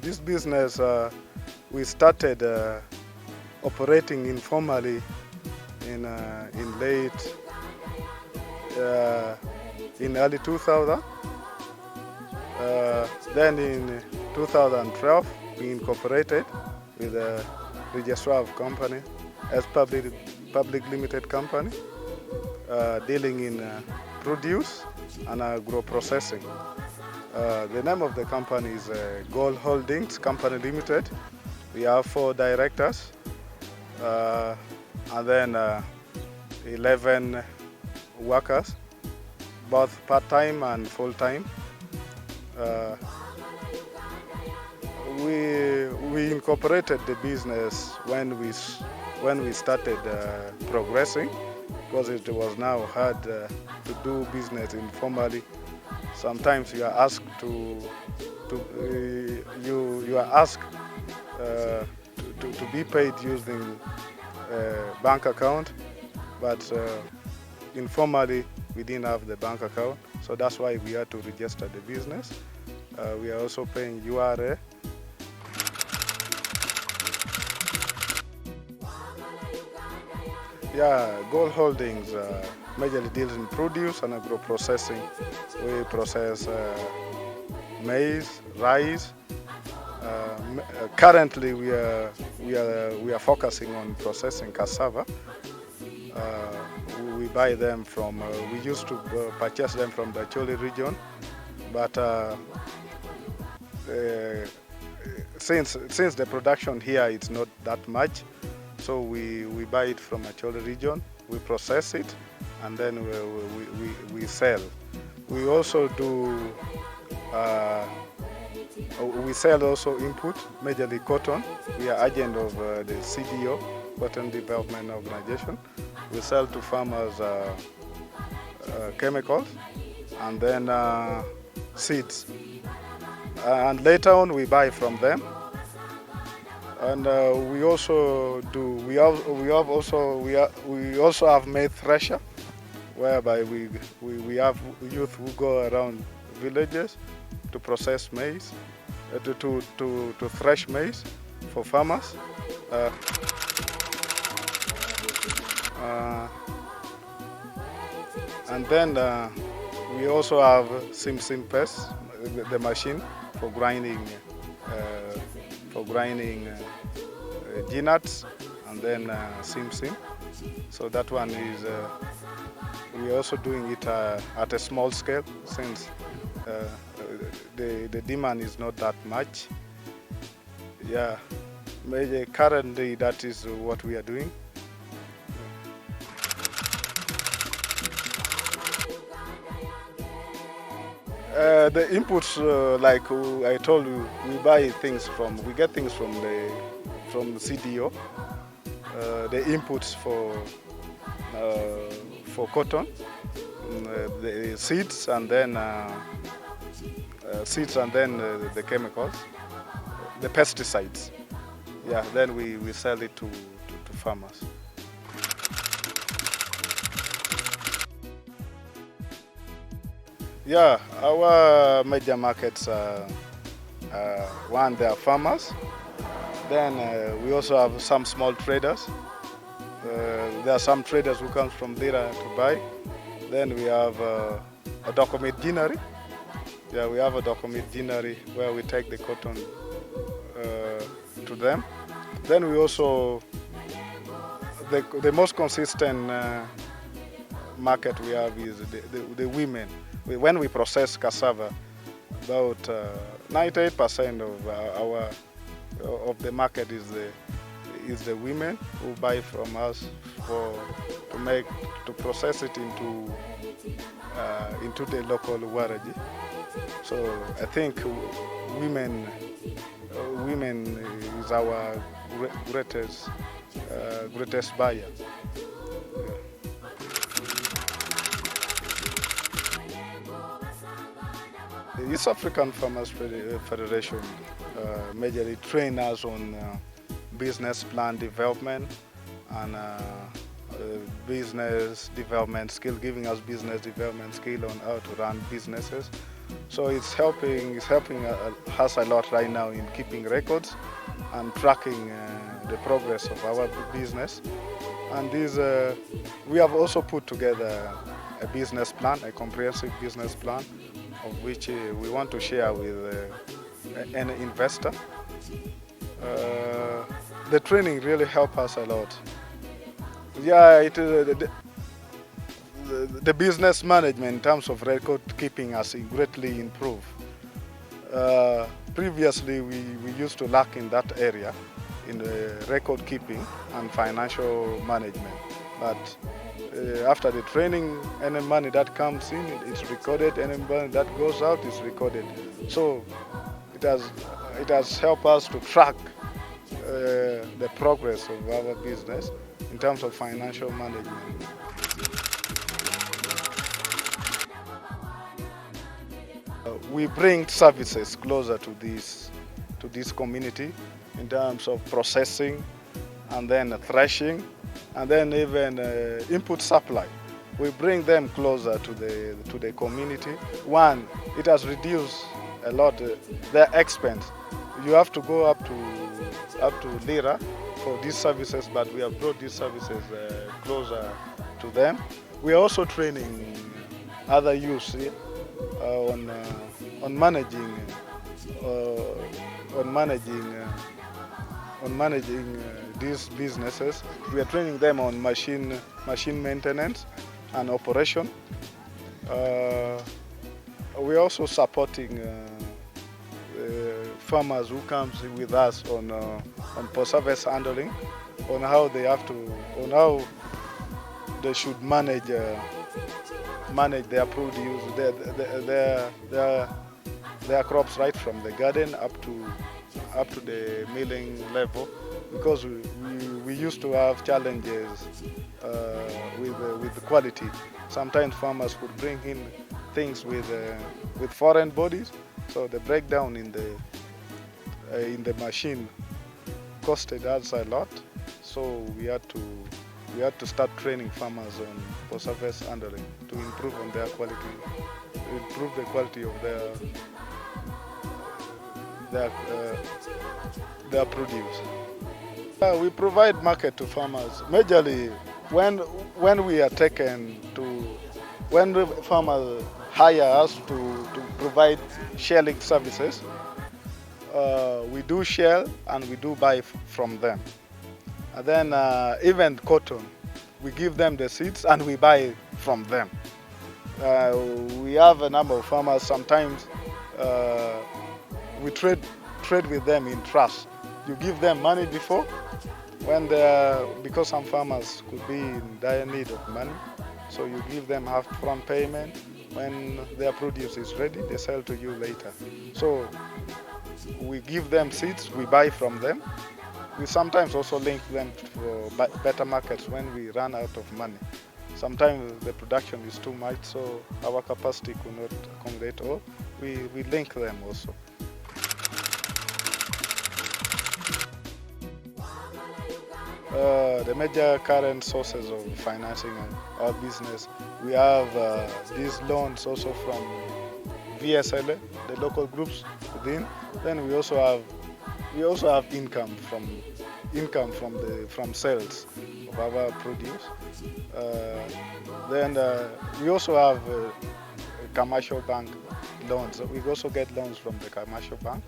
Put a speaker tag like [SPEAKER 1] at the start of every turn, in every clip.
[SPEAKER 1] This business, we started operating informally in early 2000. Then in 2012, we incorporated with a registrar of company as public limited company, dealing in produce and agro-processing. The name of the company is Gold Holdings Company Limited. We have 4 directors and then 11 workers, both part-time and full-time. We incorporated the business when we started progressing, because it was now hard to do business informally. Sometimes you are asked to be paid using a bank account, but informally we didn't have the bank account, so that's why we had to register the business. We are also paying URA. Yeah, Gold Holdings majorly deals in produce and agro-processing. We process maize, rice. Currently, we are focusing on processing cassava. We buy them from. We used to purchase them from the Acholi region, but since the production here it's not that much, so we buy it from Acholi region. We process it, and then we sell. We also do. We sell also input, majorly cotton. We are agent of the CDO, Cotton Development Organization. We sell to farmers chemicals and then seeds. And later on, we buy from them. And we also do. We also have maize thresher, whereby we have youth who go around villages to process maize, to thresh maize for farmers. And then we also have Sim press, the machine for grinding G-nuts, and then Sim. So that one is we're also doing it at a small scale, since the demand is not that much. Yeah, currently that is what we are doing. The inputs, like I told you, we get things from the CDO. The inputs for cotton, the seeds, and then the chemicals, the pesticides. Yeah, then we sell it to farmers. Yeah, our major markets one, they are farmers. Then we also have some small traders. There are some traders who come from there to buy. Then we have a document ginnery. Yeah, we have a document ginnery where we take the cotton to them. Then we also, the most consistent market we have is the women. When we process cassava, about 98% of the market is the women who buy from us to process it into the local waraji. So I think women, women is our greatest buyer. The East African Farmers Federation majorly train us on business plan development and business development skill, giving us business development skill on how to run businesses. So it's helping us a lot right now in keeping records and tracking the progress of our business. And we have also put together a business plan, a comprehensive business plan, of which we want to share with any investor. The training really helped us a lot. Yeah, the business management in terms of record keeping has greatly improved. Previously, we used to lack in that area, in the record keeping and financial management. But after the training, any money that comes in, it's recorded. Any money that goes out is recorded. So it has helped us to track the progress of our business in terms of financial management. We bring services closer to this community in terms of processing, and then threshing, and then even input supply. We bring them closer to the community. One, it has reduced a lot their expense. You have to go up to Lira for these services, but we have brought these services closer to them. We are also training other youths on managing these businesses. We are training them on machine maintenance and operation. We are also supporting farmers who comes with us on post-harvest handling, on how they should manage their produce, their crops, right from the garden up to the milling level, because we used to have challenges with the quality. Sometimes farmers would bring in things with foreign bodies, so the breakdown in the machine costed us a lot. So we had to start training farmers on post-harvest handling to improve on their quality, improve the quality of their produce. We provide market to farmers majorly when we are taken to, when the farmers hire us to provide shelling services. We do shell and we do buy from them. And then even cotton, we give them the seeds and we buy from them. We have a number of farmers. Sometimes we trade with them in trust. You give them money before, because some farmers could be in dire need of money. So you give them half-front payment. When their produce is ready, they sell to you later. So we give them seeds, we buy from them. We sometimes also link them for better markets when we run out of money. Sometimes the production is too much, so our capacity could not accommodate all. We link them also. The major current sources of financing our business, we have these loans also from VSLA, the local groups within. Then we also have income from sales of our produce. Then we also have commercial bank loans. We also get loans from the commercial bank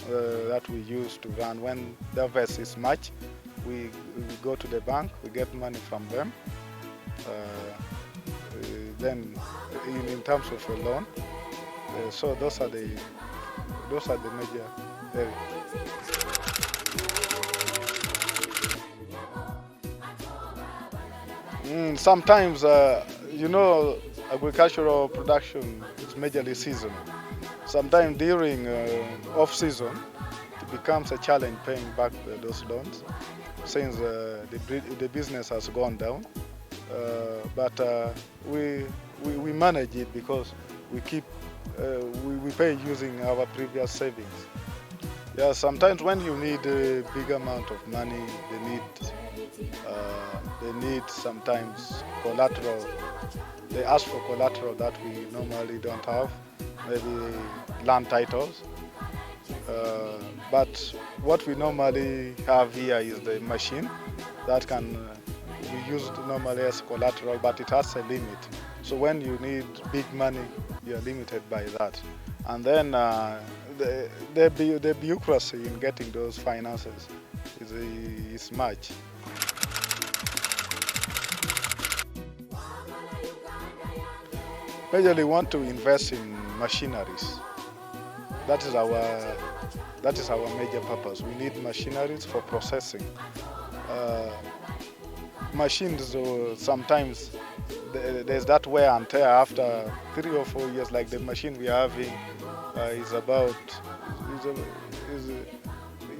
[SPEAKER 1] that we use to run. When the harvest is much, we go to the bank, we get money from them. Then in terms of a loan, so those are the major areas. Sometimes, agricultural production is majorly seasonal. sometimes during off-season, it becomes a challenge paying back those loans since the business has gone down. But we manage it because we keep we pay using our previous savings. Yeah, sometimes when you need a big amount of money, they need sometimes collateral. They ask for collateral that we normally don't have, maybe land titles. But what we normally have here is the machine that can be used normally as collateral, but it has a limit. So when you need big money, you're limited by that. And then the bureaucracy in getting those finances is much. Majorly want to invest in machineries. That is our major purpose. We need machineries for processing. Machines sometimes there's that wear and tear after 3 or 4 years. Like the machine we are having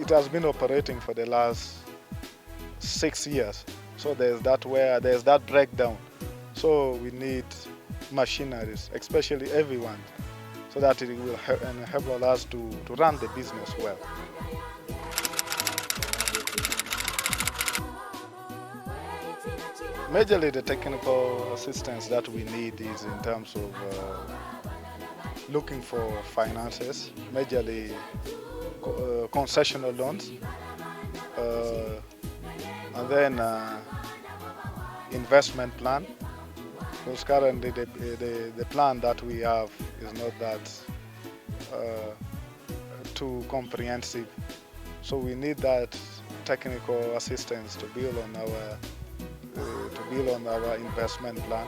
[SPEAKER 1] it has been operating for the last 6 years. So there's that wear, there's that breakdown. So we need machineries, especially everyone, so that it will enable us to run the business well. Majorly the technical assistance that we need is in terms of looking for finances, majorly concessional loans, and then investment plan. Because currently the plan that we have is not that too comprehensive. So we need that technical assistance to build on our investment plan,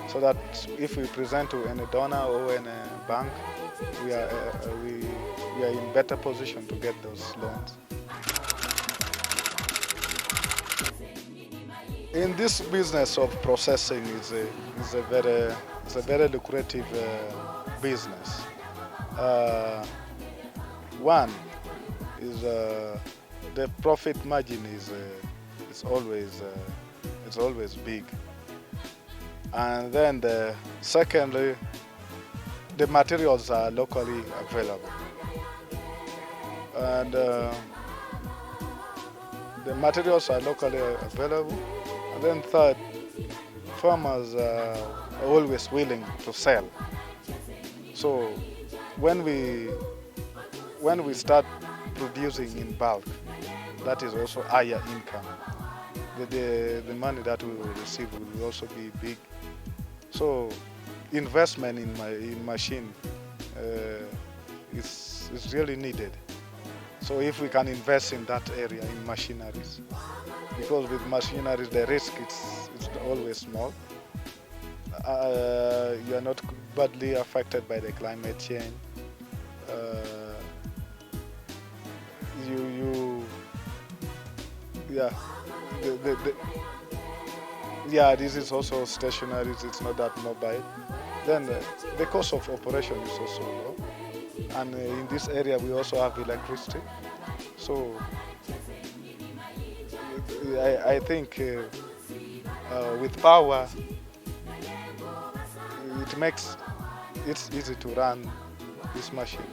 [SPEAKER 1] so that if we present to any donor or any bank, we are in better position to get those loans. In this business of processing is a very lucrative business. One is the profit margin is always big, and then secondly, the materials are locally available, and the materials are locally available. And then third, farmers are always willing to sell. So when we start producing in bulk, that is also higher income. The money that we will receive will also be big. So investment in machine is really needed. So if we can invest in that area, in machineries, because with machineries the risk it's always small. You are not badly affected by the climate change. This is also stationary. It's not that mobile. Then the cost of operation is also low, and in this area we also have electricity. So I think with power, it makes it easy to run this machine.